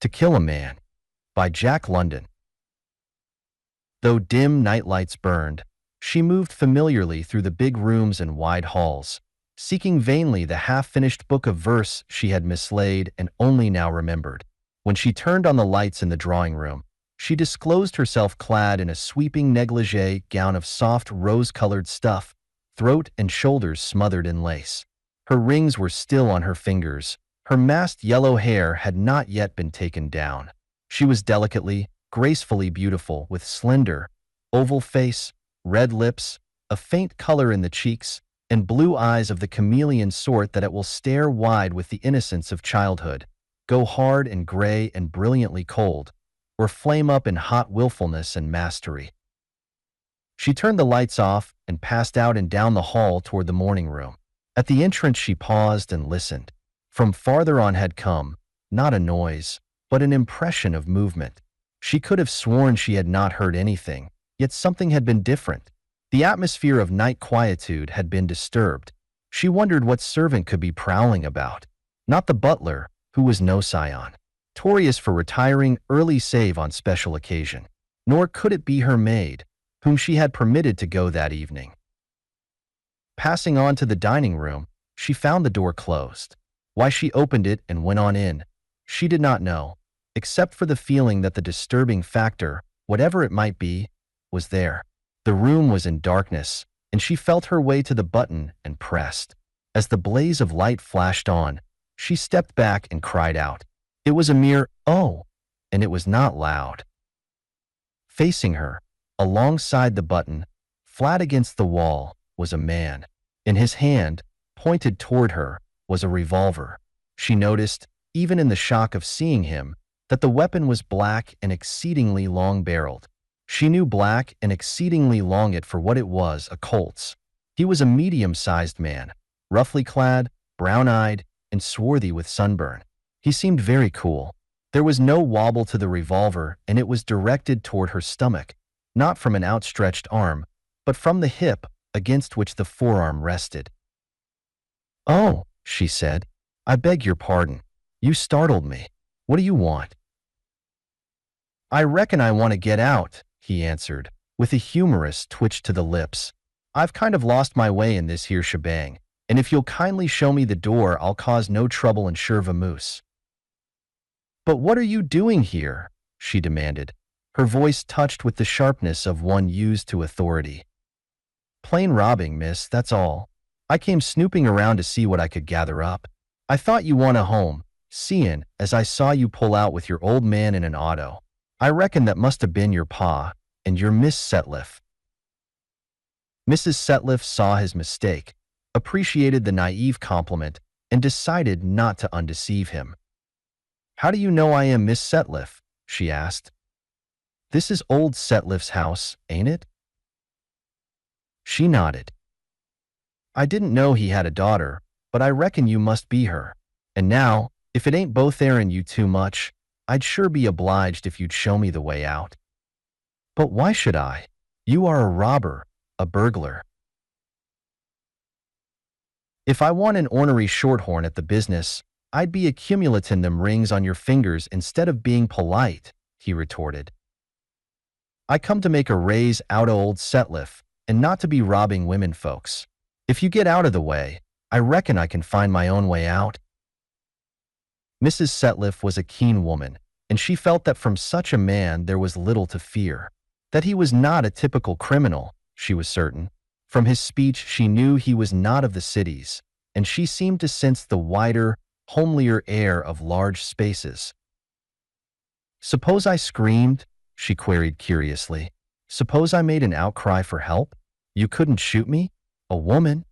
To Kill a Man by Jack London. Though dim nightlights burned, she moved familiarly through the big rooms and wide halls, seeking vainly the half-finished book of verse she had mislaid and only now remembered. When she turned on the lights in the drawing room, she disclosed herself clad in a sweeping negligee gown of soft rose-colored stuff, throat and shoulders smothered in lace. Her rings were still on her fingers. Her massed yellow hair had not yet been taken down. She was delicately, gracefully beautiful, with slender, oval face, red lips, a faint color in the cheeks, and blue eyes of the chameleon sort that it will stare wide with the innocence of childhood, go hard and gray and brilliantly cold, or flame up in hot willfulness and mastery. She turned the lights off and passed out and down the hall toward the morning room. At the entrance she paused and listened. From farther on had come, not a noise, but an impression of movement. She could have sworn she had not heard anything, yet something had been different. The atmosphere of night quietude had been disturbed. She wondered what servant could be prowling about. Not the butler, who was no scion, notorious for retiring early save on special occasion. Nor could it be her maid, whom she had permitted to go that evening. Passing on to the dining room, she found the door closed. Why she opened it and went on in, she did not know, except for the feeling that the disturbing factor, whatever it might be, was there. The room was in darkness, and she felt her way to the button and pressed. As the blaze of light flashed on, she stepped back and cried out. It was a mere "oh," and it was not loud. Facing her, alongside the button, flat against the wall, was a man. In his hand, pointed toward her, was a revolver. She noticed, even in the shock of seeing him, that the weapon was black and exceedingly long-barreled. She knew black and exceedingly long it for what it was, a Colt's. He was a medium-sized man, roughly clad, brown-eyed, and swarthy with sunburn. He seemed very cool. There was no wobble to the revolver, and it was directed toward her stomach, not from an outstretched arm, but from the hip against which the forearm rested. "Oh," she said, "I beg your pardon. You startled me. What do you want?" "I reckon I want to get out," he answered, with a humorous twitch to the lips. "I've kind of lost my way in this here shebang, and if you'll kindly show me the door, I'll cause no trouble and sure vamoose." "But what are you doing here?" she demanded, her voice touched with the sharpness of one used to authority. "Plain robbing, miss, that's all. I came snooping around to see what I could gather up. I thought you want a home, seein' as I saw you pull out with your old man in an auto. I reckon that must have been your pa, and you're Miss Setliff." Mrs. Setliff saw his mistake, appreciated the naive compliment, and decided not to undeceive him. "How do you know I am Miss Setliff?" she asked. "This is old Setliff's house, ain't it?" She nodded. "I didn't know he had a daughter, but I reckon you must be her. And now, if it ain't botherin' you too much, I'd sure be obliged if you'd show me the way out." "But why should I? You are a robber, a burglar." "If I want an ornery shorthorn at the business, I'd be accumulatin' them rings on your fingers instead of being polite," he retorted. "I come to make a raise out o' old Setliff, and not to be robbing women folks. If you get out of the way, I reckon I can find my own way out." Mrs. Setliff was a keen woman, and she felt that from such a man there was little to fear. That he was not a typical criminal, she was certain. From his speech she knew he was not of the cities, and she seemed to sense the wider, homelier air of large spaces. "Suppose I screamed?" she queried curiously. "Suppose I made an outcry for help? You couldn't shoot me? A woman?"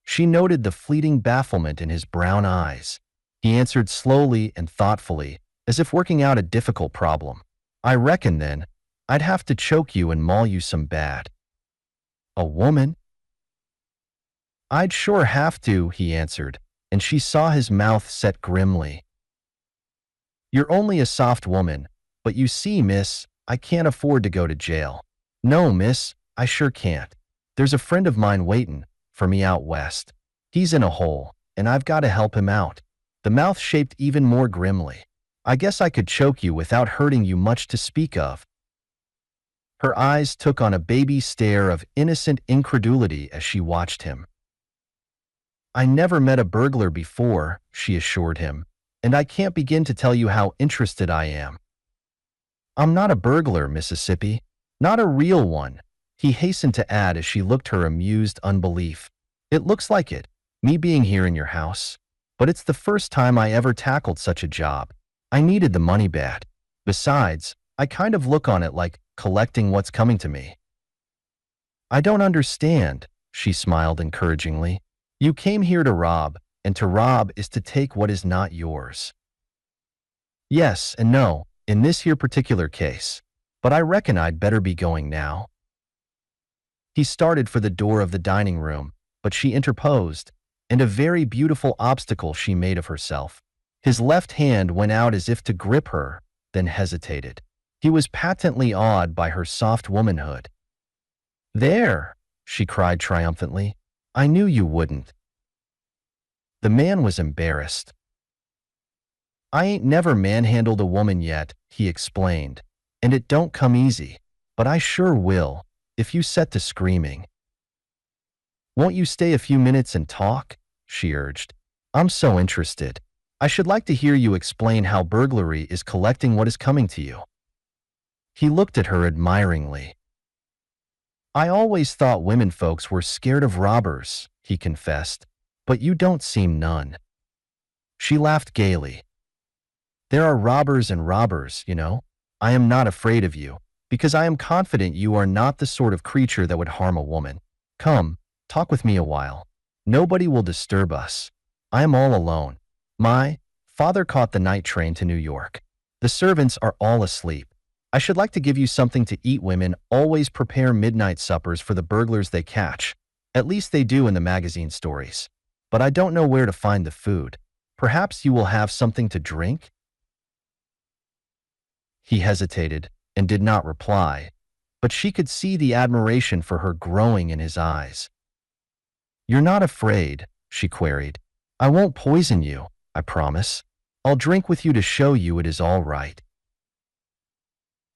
She noted the fleeting bafflement in his brown eyes. He answered slowly and thoughtfully, as if working out a difficult problem. "I reckon, then, I'd have to choke you and maul you some bad." "A woman?" "I'd sure have to," he answered, and she saw his mouth set grimly. "You're only a soft woman, but you see, miss, I can't afford to go to jail. No, miss, I sure can't. There's a friend of mine waitin' for me out west. He's in a hole, and I've got to help him out." The mouth shaped even more grimly. I guess I could choke you without hurting you much to speak of. Her eyes took on a baby stare of innocent incredulity as she watched him. I never met a burglar before, she assured him, and I can't begin to tell you how interested I am. I'm not a burglar, Mississippi. Not a real one, he hastened to add as she looked her amused unbelief. It looks like it, me being here in your house. But it's the first time I ever tackled such a job. I needed the money bad. Besides, I kind of look on it like collecting what's coming to me. I don't understand, she smiled encouragingly. You came here to rob, and to rob is to take what is not yours. Yes and no, in this here particular case. But I reckon I'd better be going now. He started for the door of the dining room, but she interposed, and a very beautiful obstacle she made of herself. His left hand went out as if to grip her, then hesitated. He was patently awed by her soft womanhood. There, she cried triumphantly. I knew you wouldn't. The man was embarrassed. I ain't never manhandled a woman yet, he explained, and it don't come easy, but I sure will, if you set to screaming. Won't you stay a few minutes and talk? She urged. I'm so interested. I should like to hear you explain how burglary is collecting what is coming to you. He looked at her admiringly. I always thought women folks were scared of robbers, he confessed, but you don't seem none. She laughed gaily. There are robbers and robbers, you know. I am not afraid of you, because I am confident you are not the sort of creature that would harm a woman. Come, talk with me a while. Nobody will disturb us. I am all alone. My father caught the night train to New York. The servants are all asleep. I should like to give you something to eat. Women always prepare midnight suppers for the burglars they catch. At least they do in the magazine stories. But I don't know where to find the food. Perhaps you will have something to drink? He hesitated and did not reply, but she could see the admiration for her growing in his eyes. You're not afraid, she queried. I won't poison you, I promise. I'll drink with you to show you it is all right.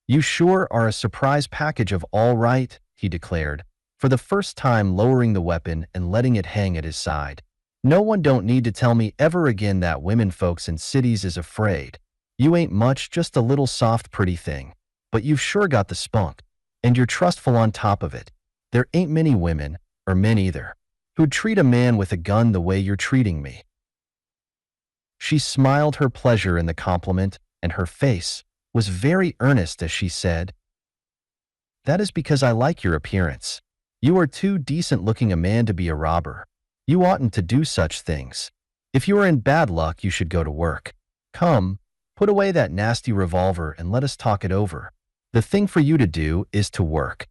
You sure are a surprise package of all right, he declared, for the first time lowering the weapon and letting it hang at his side. No one don't need to tell me ever again that women folks in cities is afraid. You ain't much, just a little soft pretty thing. But you've sure got the spunk, and you're trustful on top of it. There ain't many women, or men either, who'd treat a man with a gun the way you're treating me. She smiled her pleasure in the compliment, and her face was very earnest as she said, That is because I like your appearance. You are too decent-looking a man to be a robber. You oughtn't to do such things. If you are in bad luck, you should go to work. Come, put away that nasty revolver and let us talk it over. The thing for you to do is to work.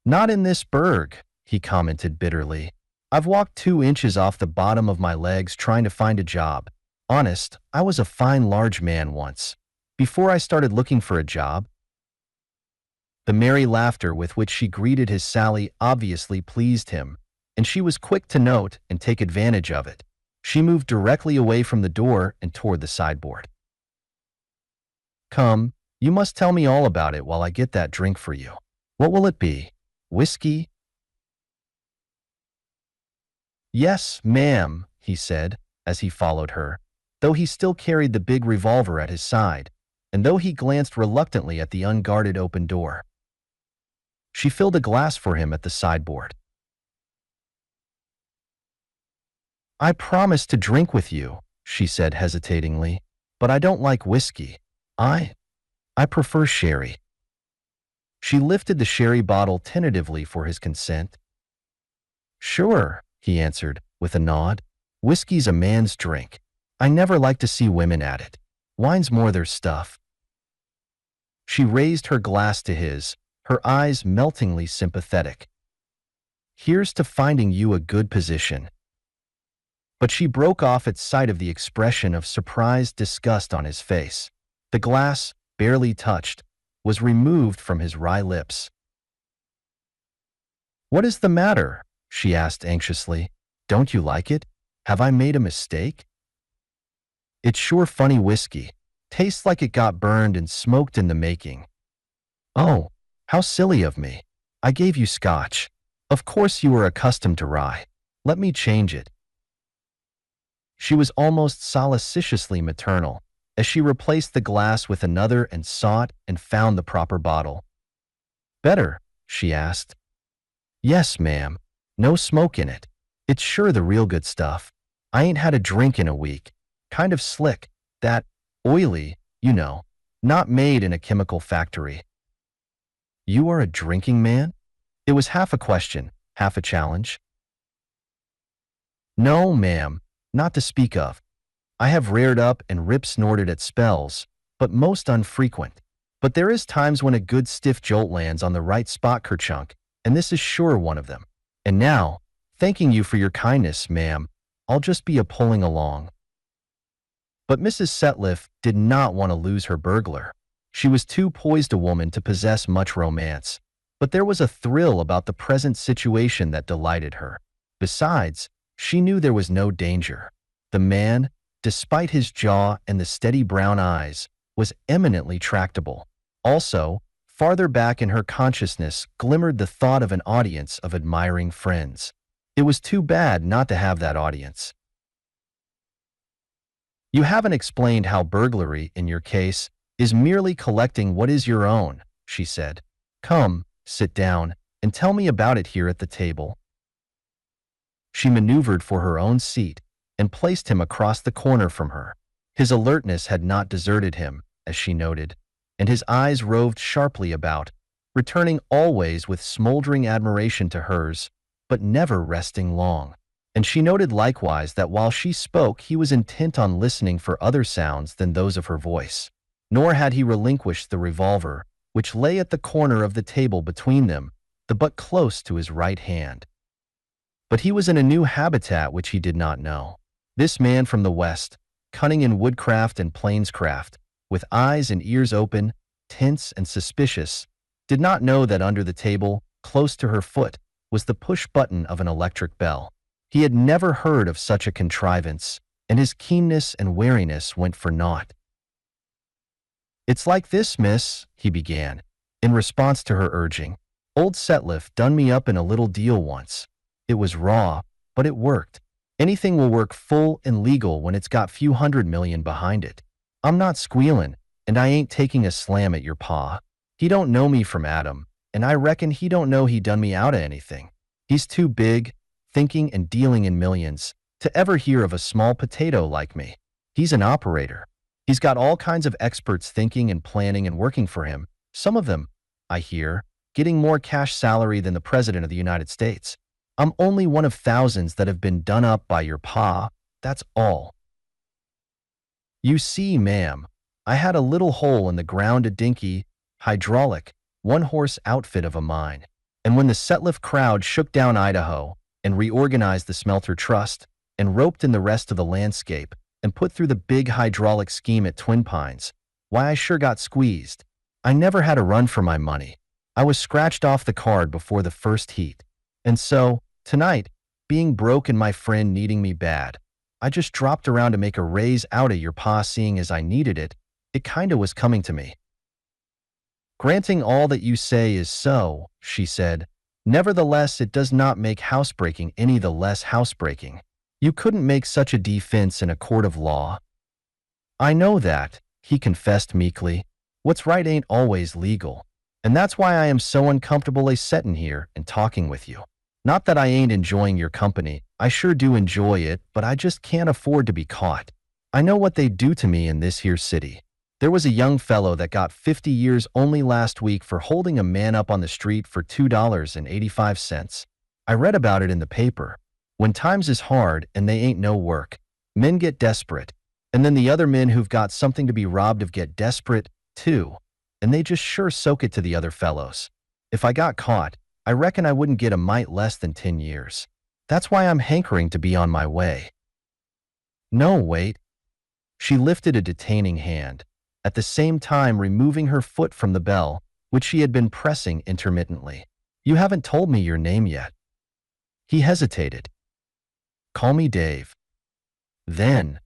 Not in this burg, he commented bitterly. I've walked 2 inches off the bottom of my legs trying to find a job. Honest, I was a fine large man once. Before I started looking for a job. The merry laughter with which she greeted his sally obviously pleased him, and she was quick to note and take advantage of it. She moved directly away from the door and toward the sideboard. Come, you must tell me all about it while I get that drink for you. What will it be? Whiskey? Yes, ma'am, he said, as he followed her, though he still carried the big revolver at his side, and though he glanced reluctantly at the unguarded open door. She filled a glass for him at the sideboard. I promised to drink with you, she said hesitatingly, but I don't like whiskey. I prefer sherry. She lifted the sherry bottle tentatively for his consent. Sure, he answered, with a nod. Whiskey's a man's drink. I never like to see women at it. Wine's more their stuff. She raised her glass to his, her eyes meltingly sympathetic. Here's to finding you a good position. But she broke off at sight of the expression of surprised disgust on his face. The glass, barely touched, was removed from his wry lips. What is the matter? She asked anxiously. Don't you like it? Have I made a mistake? It's sure funny whiskey. Tastes like it got burned and smoked in the making. Oh, how silly of me. I gave you scotch. Of course you were accustomed to rye. Let me change it. She was almost solicitously maternal as she replaced the glass with another and sought and found the proper bottle. Better? She asked. Yes, ma'am. No smoke in it. It's sure the real good stuff. I ain't had a drink in a week. Kind of slick. That oily, you know. Not made in a chemical factory. You are a drinking man? It was half a question, half a challenge. No, ma'am. Not to speak of. I have reared up and rip-snorted at spells, but most unfrequent. But there is times when a good stiff jolt lands on the right spot, Kerchunk, and this is sure one of them. And now, thanking you for your kindness, ma'am, I'll just be a-pulling along. But Mrs. Setliff did not want to lose her burglar. She was too poised a woman to possess much romance, but there was a thrill about the present situation that delighted her. Besides, she knew there was no danger. The man, despite his jaw and the steady brown eyes, was eminently tractable. Also, farther back in her consciousness glimmered the thought of an audience of admiring friends. It was too bad not to have that audience. You haven't explained how burglary, in your case, is merely collecting what is your own, she said. Come, sit down, and tell me about it here at the table. She maneuvered for her own seat and placed him across the corner from her. His alertness had not deserted him, as she noted, and his eyes roved sharply about, returning always with smoldering admiration to hers, but never resting long. And she noted likewise that while she spoke, he was intent on listening for other sounds than those of her voice. Nor had he relinquished the revolver, which lay at the corner of the table between them, the butt close to his right hand. But he was in a new habitat which he did not know. This man from the West, cunning in woodcraft and plainscraft, with eyes and ears open, tense and suspicious, did not know that under the table, close to her foot, was the push button of an electric bell. He had never heard of such a contrivance, and his keenness and wariness went for naught. It's like this, miss, he began, in response to her urging. Old Setliff done me up in a little deal once. It was raw, but it worked. Anything will work full and legal when it's got few $100 million behind it. I'm not squealing, and I ain't taking a slam at your pa. He don't know me from Adam, and I reckon he don't know he done me out of anything. He's too big, thinking and dealing in millions, to ever hear of a small potato like me. He's an operator. He's got all kinds of experts thinking and planning and working for him, some of them, I hear, getting more cash salary than the President of the United States. I'm only one of thousands that have been done up by your pa, that's all. You see, ma'am, I had a little hole in the ground, a dinky, hydraulic, one-horse outfit of a mine, and when the Setliff crowd shook down Idaho and reorganized the smelter trust and roped in the rest of the landscape and put through the big hydraulic scheme at Twin Pines, why I sure got squeezed. I never had a run for my money. I was scratched off the card before the first heat. And so, tonight, being broke and my friend needing me bad, I just dropped around to make a raise out of your pa, seeing as I needed it. It kinda was coming to me. Granting all that you say is so, she said, nevertheless it does not make housebreaking any the less housebreaking. You couldn't make such a defense in a court of law. I know that, he confessed meekly. What's right ain't always legal. And that's why I am so uncomfortable a-settin' here and talking with you. Not that I ain't enjoying your company, I sure do enjoy it, but I just can't afford to be caught. I know what they'd do to me in this here city. There was a young fellow that got 50 years only last week for holding a man up on the street for $2.85. I read about it in the paper. When times is hard and they ain't no work, men get desperate. And then the other men who've got something to be robbed of get desperate, too. And they just sure soak it to the other fellows. If I got caught, I reckon I wouldn't get a mite less than 10 years. That's why I'm hankering to be on my way. No, wait. She lifted a detaining hand, at the same time removing her foot from the bell, which she had been pressing intermittently. You haven't told me your name yet. He hesitated. Call me Dave. Then,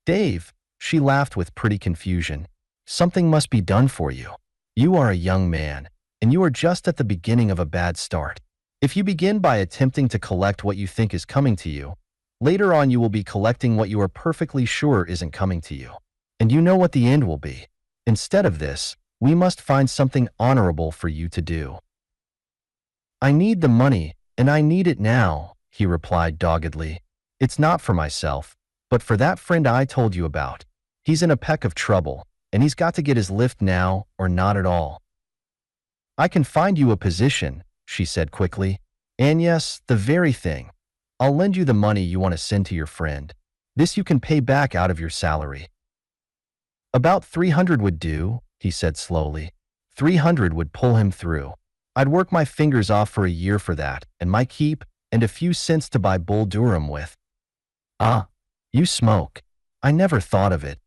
Dave, She laughed with pretty confusion. Something must be done for you. You are a young man, and you are just at the beginning of a bad start. If you begin by attempting to collect what you think is coming to you, later on you will be collecting what you are perfectly sure isn't coming to you. And you know what the end will be. Instead of this, we must find something honorable for you to do. I need the money, and I need it now, he replied doggedly. It's not for myself, but for that friend I told you about. He's in a peck of trouble, and he's got to get his lift now or not at all. I can find you a position, she said quickly. And yes, the very thing. I'll lend you the money you want to send to your friend. This you can pay back out of your salary. About 300 would do, he said slowly. 300 would pull him through. I'd work my fingers off for a year for that, and my keep, and a few cents to buy Bull Durham with. Ah, you smoke. I never thought of it.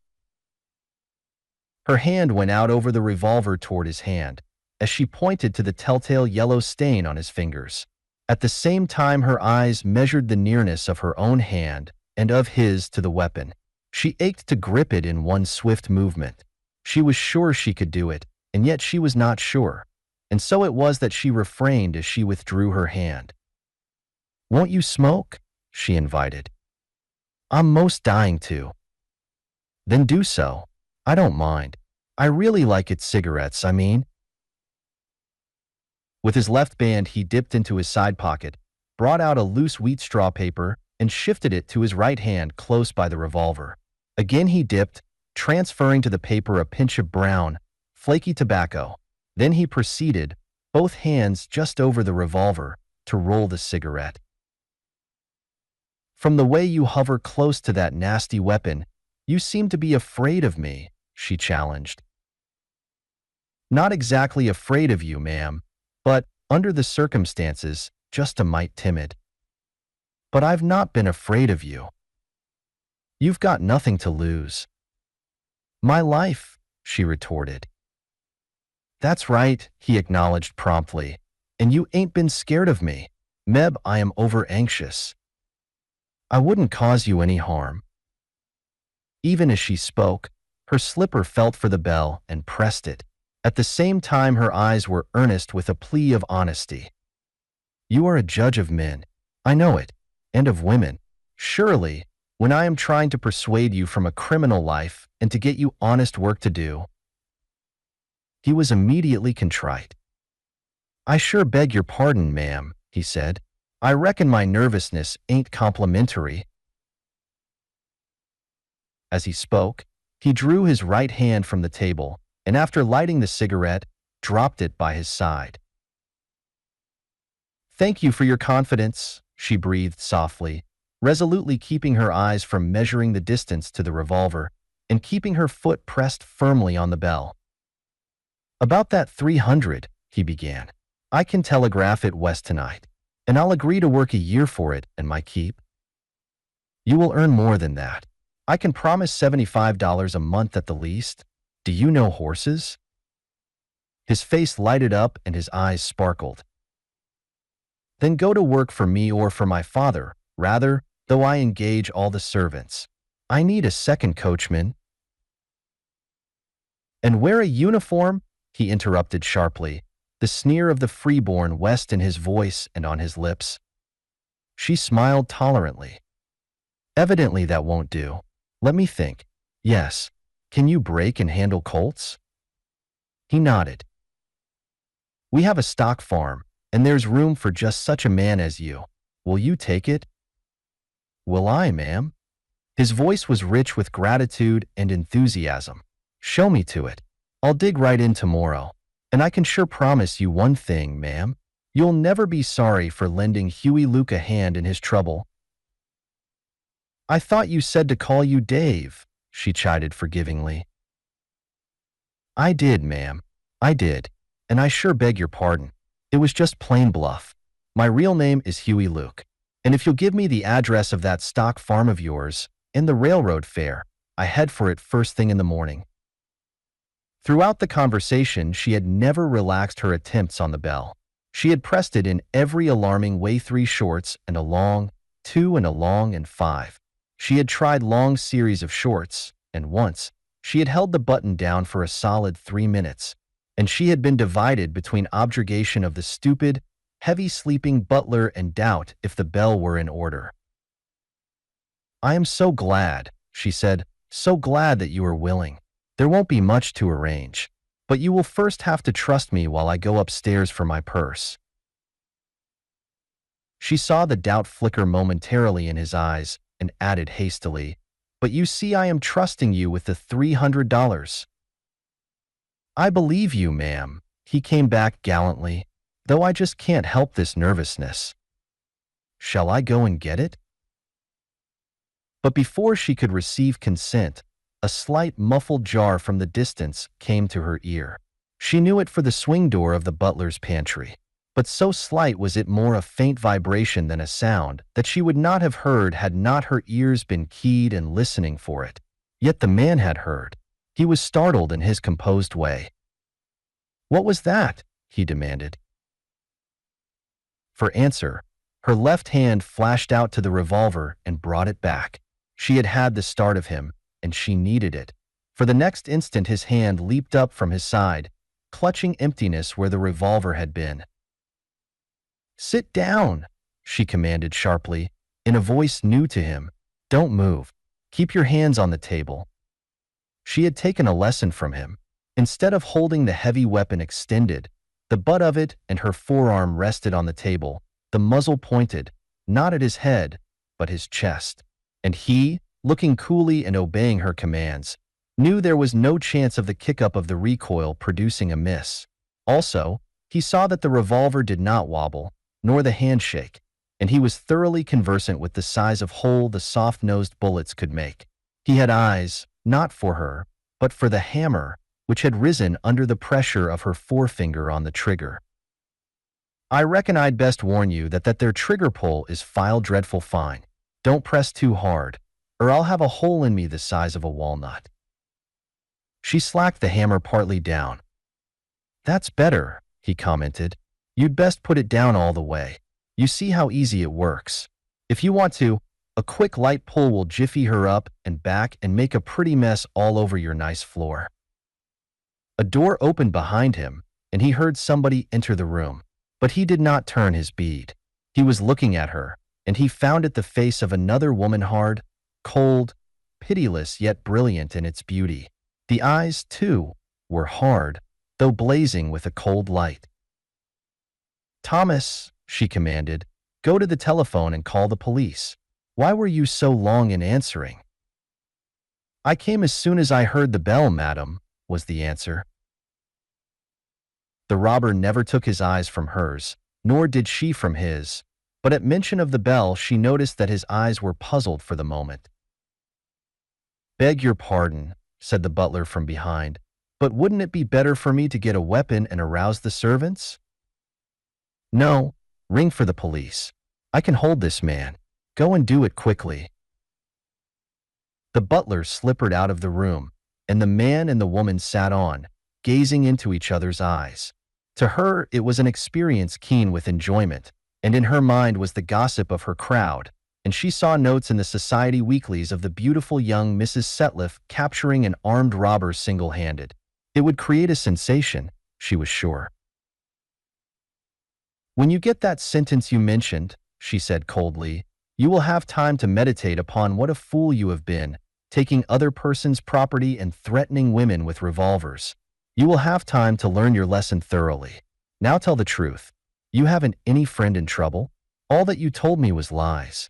Her hand went out over the revolver toward his hand, as she pointed to the telltale yellow stain on his fingers. At the same time her eyes measured the nearness of her own hand and of his to the weapon. She ached to grip it in one swift movement. She was sure she could do it, and yet she was not sure, and so it was that she refrained as she withdrew her hand. Won't you smoke? She invited. I'm most dying to. Then do so. I don't mind. I really like it, cigarettes, I mean. With his left hand he dipped into his side pocket, brought out a loose wheat straw paper, and shifted it to his right hand close by the revolver. Again he dipped, transferring to the paper a pinch of brown, flaky tobacco. Then he proceeded, both hands just over the revolver, to roll the cigarette. From the way you hover close to that nasty weapon, you seem to be afraid of me, she challenged. Not exactly afraid of you, ma'am, but, under the circumstances, just a mite timid. But I've not been afraid of you. You've got nothing to lose. My life, she retorted. That's right, he acknowledged promptly, and you ain't been scared of me. Meb, I am over-anxious. I wouldn't cause you any harm. Even as she spoke, her slipper felt for the bell and pressed it. At the same time her eyes were earnest with a plea of honesty. You are a judge of men. I know it. And of women. Surely, when I am trying to persuade you from a criminal life and to get you honest work to do. He was immediately contrite. I sure beg your pardon, ma'am, he said. I reckon my nervousness ain't complimentary. As he spoke, he drew his right hand from the table, and after lighting the cigarette, dropped it by his side. Thank you for your confidence, she breathed softly, resolutely keeping her eyes from measuring the distance to the revolver, and keeping her foot pressed firmly on the bell. About that 300, he began. I can telegraph it west tonight, and I'll agree to work a year for it and my keep. You will earn more than that. I can promise $75 a month at the least. Do you know horses? His face lighted up and his eyes sparkled. Then go to work for me or for my father, rather, though I engage all the servants. I need a second coachman. And wear a uniform? He interrupted sharply, the sneer of the freeborn West in his voice and on his lips. She smiled tolerantly. Evidently that won't do. Let me think. Yes. Can you break and handle colts? He nodded. We have a stock farm, and there's room for just such a man as you. Will you take it? Will I, ma'am? His voice was rich with gratitude and enthusiasm. Show me to it. I'll dig right in tomorrow. And I can sure promise you one thing, ma'am. You'll never be sorry for lending Huey Luke a hand in his trouble. I thought you said to call you Dave, she chided forgivingly. I did, ma'am. I did. And I sure beg your pardon. It was just plain bluff. My real name is Huey Luke. And if you'll give me the address of that stock farm of yours, and the railroad fare, I head for it first thing in the morning. Throughout the conversation, she had never relaxed her attempts on the bell. She had pressed it in every alarming way, 3 shorts and a long, 2 and a long and 5. She had tried long series of shorts, and once, she had held the button down for a solid 3 minutes, and she had been divided between objurgation of the stupid, heavy-sleeping butler and doubt if the bell were in order. "I am so glad," she said, "so glad that you are willing. There won't be much to arrange, but you will first have to trust me while I go upstairs for my purse." She saw the doubt flicker momentarily in his eyes and added hastily, "But you see I am trusting you with the $300. "I believe you, ma'am," he came back gallantly, "though I just can't help this nervousness. Shall I go and get it?" But before she could receive consent, a slight muffled jar from the distance came to her ear. She knew it for the swing door of the butler's pantry, but so slight was it more a faint vibration than a sound that she would not have heard had not her ears been keyed and listening for it. Yet the man had heard. He was startled in his composed way. "What was that?" he demanded. For answer, her left hand flashed out to the revolver and brought it back. She had had the start of him, and she needed it. For the next instant his hand leaped up from his side, clutching emptiness where the revolver had been. "Sit down," she commanded sharply, in a voice new to him. "Don't move. Keep your hands on the table." She had taken a lesson from him. Instead of holding the heavy weapon extended, the butt of it and her forearm rested on the table, the muzzle pointed, not at his head, but his chest. And he, looking coolly and obeying her commands, knew there was no chance of the kick-up of the recoil producing a miss. Also, he saw that the revolver did not wobble, nor the handshake, and he was thoroughly conversant with the size of hole the soft-nosed bullets could make. He had eyes, not for her, but for the hammer, which had risen under the pressure of her forefinger on the trigger. "I reckon I'd best warn you that their trigger pull is file dreadful fine. Don't press too hard, or I'll have a hole in me the size of a walnut." She slacked the hammer partly down. "That's better," he commented. "You'd best put it down all the way. You see how easy it works. If you want to, a quick light pull will jiffy her up and back and make a pretty mess all over your nice floor." A door opened behind him, and he heard somebody enter the room. But he did not turn his bead. He was looking at her, and he found it the face of another woman, hard, cold, pitiless yet brilliant in its beauty. The eyes, too, were hard, though blazing with a cold light. "Thomas," she commanded, "go to the telephone and call the police. Why were you so long in answering?" "I came as soon as I heard the bell, madam," was the answer. The robber never took his eyes from hers, nor did she from his, but at mention of the bell she noticed that his eyes were puzzled for the moment. "Beg your pardon," said the butler from behind, "but wouldn't it be better for me to get a weapon and arouse the servants?" "No, ring for the police. I can hold this man. Go and do it quickly." The butler slippered out of the room, and the man and the woman sat on, gazing into each other's eyes. To her, it was an experience keen with enjoyment, and in her mind was the gossip of her crowd, and she saw notes in the society weeklies of the beautiful young Mrs. Setliff capturing an armed robber single-handed. It would create a sensation, she was sure. "When you get that sentence you mentioned," she said coldly, "you will have time to meditate upon what a fool you have been, taking other persons' property and threatening women with revolvers. You will have time to learn your lesson thoroughly. Now tell the truth. You haven't any friend in trouble? All that you told me was lies."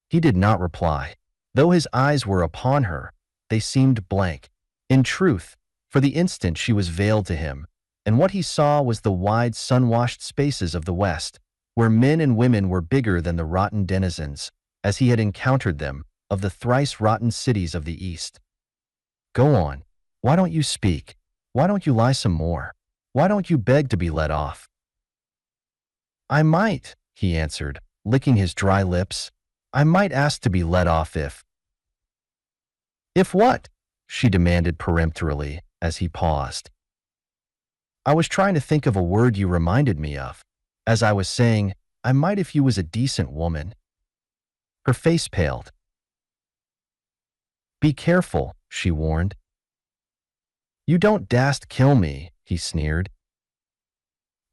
He did not reply. Though his eyes were upon her, they seemed blank. In truth, for the instant she was veiled to him, and what he saw was the wide sun-washed spaces of the West, where men and women were bigger than the rotten denizens, as he had encountered them, of the thrice-rotten cities of the East. "Go on. Why don't you speak? Why don't you lie some more? Why don't you beg to be let off?" "I might," he answered, licking his dry lips. "I might ask to be let off if—" "If what?" she demanded peremptorily, as he paused. "I was trying to think of a word you reminded me of. As I was saying, I might if you was a decent woman." Her face paled. Be careful, she warned. You don't dast kill me, he sneered.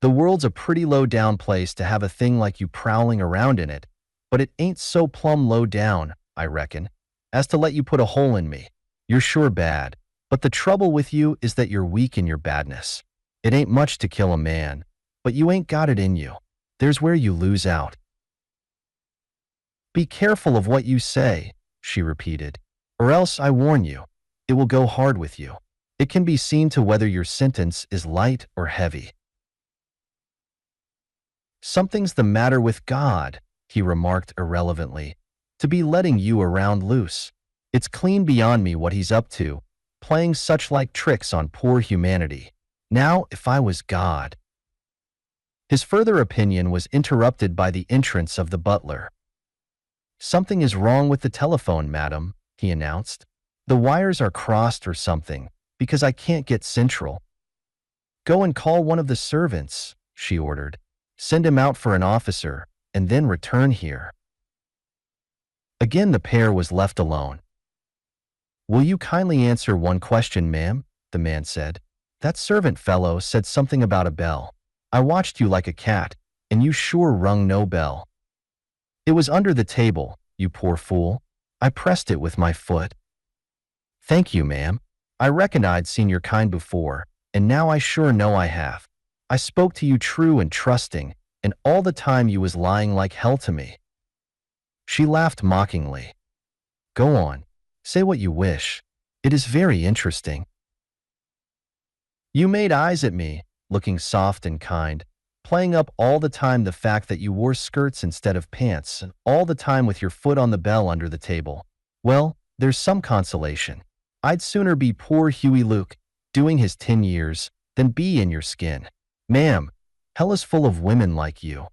The world's a pretty low-down place to have a thing like you prowling around in it, but it ain't so plumb low down, I reckon, as to let you put a hole in me. You're sure bad, but the trouble with you is that you're weak in your badness. It ain't much to kill a man, but you ain't got it in you. There's where you lose out. Be careful of what you say, she repeated, or else, I warn you, it will go hard with you. It can be seen to whether your sentence is light or heavy. Something's the matter with God, he remarked irrelevantly, to be letting you around loose. It's clean beyond me what he's up to, playing such like tricks on poor humanity. Now, if I was God. His further opinion was interrupted by the entrance of the butler. Something is wrong with the telephone, madam, he announced. The wires are crossed or something, because I can't get central. Go and call one of the servants, she ordered. Send him out for an officer, and then return here. Again the pair was left alone. Will you kindly answer one question, ma'am? The man said. That servant fellow said something about a bell. I watched you like a cat, and you sure rung no bell. It was under the table, you poor fool. I pressed it with my foot. Thank you, ma'am. I reckon I'd seen your kind before, and now I sure know I have. I spoke to you true and trusting, and all the time you was lying like hell to me. She laughed mockingly. Go on, say what you wish. It is very interesting. You made eyes at me, looking soft and kind, playing up all the time the fact that you wore skirts instead of pants, and all the time with your foot on the bell under the table. Well, there's some consolation. I'd sooner be poor Huey Luke, doing his 10 years, than be in your skin. Ma'am, hell is full of women like you.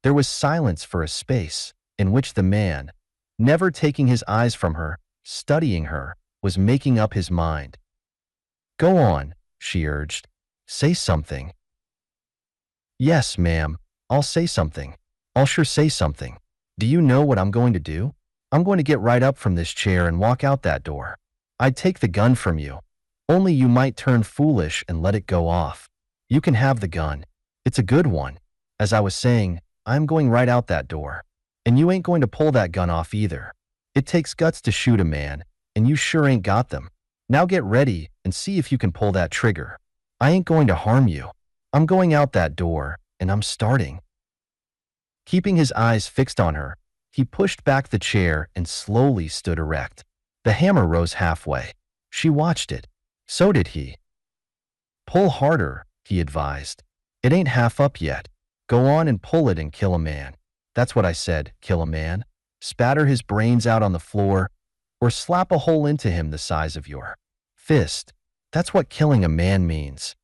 There was silence for a space, in which the man, never taking his eyes from her, studying her, was making up his mind. Go on, she urged. Say something. Yes, ma'am, I'll say something. I'll sure say something. Do you know what I'm going to do? I'm going to get right up from this chair and walk out that door. I'd take the gun from you. Only you might turn foolish and let it go off. You can have the gun. It's a good one. As I was saying, I'm going right out that door. And you ain't going to pull that gun off either. It takes guts to shoot a man, and you sure ain't got them. Now get ready and see if you can pull that trigger. I ain't going to harm you. I'm going out that door, and I'm starting. Keeping his eyes fixed on her, he pushed back the chair and slowly stood erect. The hammer rose halfway. She watched it. So did he. Pull harder, he advised. It ain't half up yet. Go on and pull it and kill a man. That's what I said, kill a man. Spatter his brains out on the floor, or slap a hole into him the size of your fist. That's what killing a man means.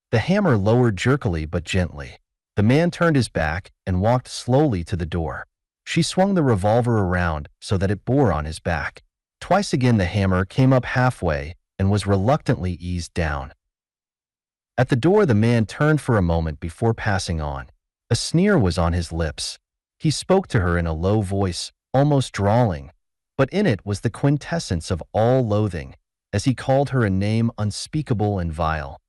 The hammer lowered jerkily but gently. The man turned his back and walked slowly to the door. She swung the revolver around so that it bore on his back. Twice again the hammer came up halfway and was reluctantly eased down. At the door the man turned for a moment before passing on. A sneer was on his lips. He spoke to her in a low voice, almost drawling, but in it was the quintessence of all loathing, as he called her a name unspeakable and vile.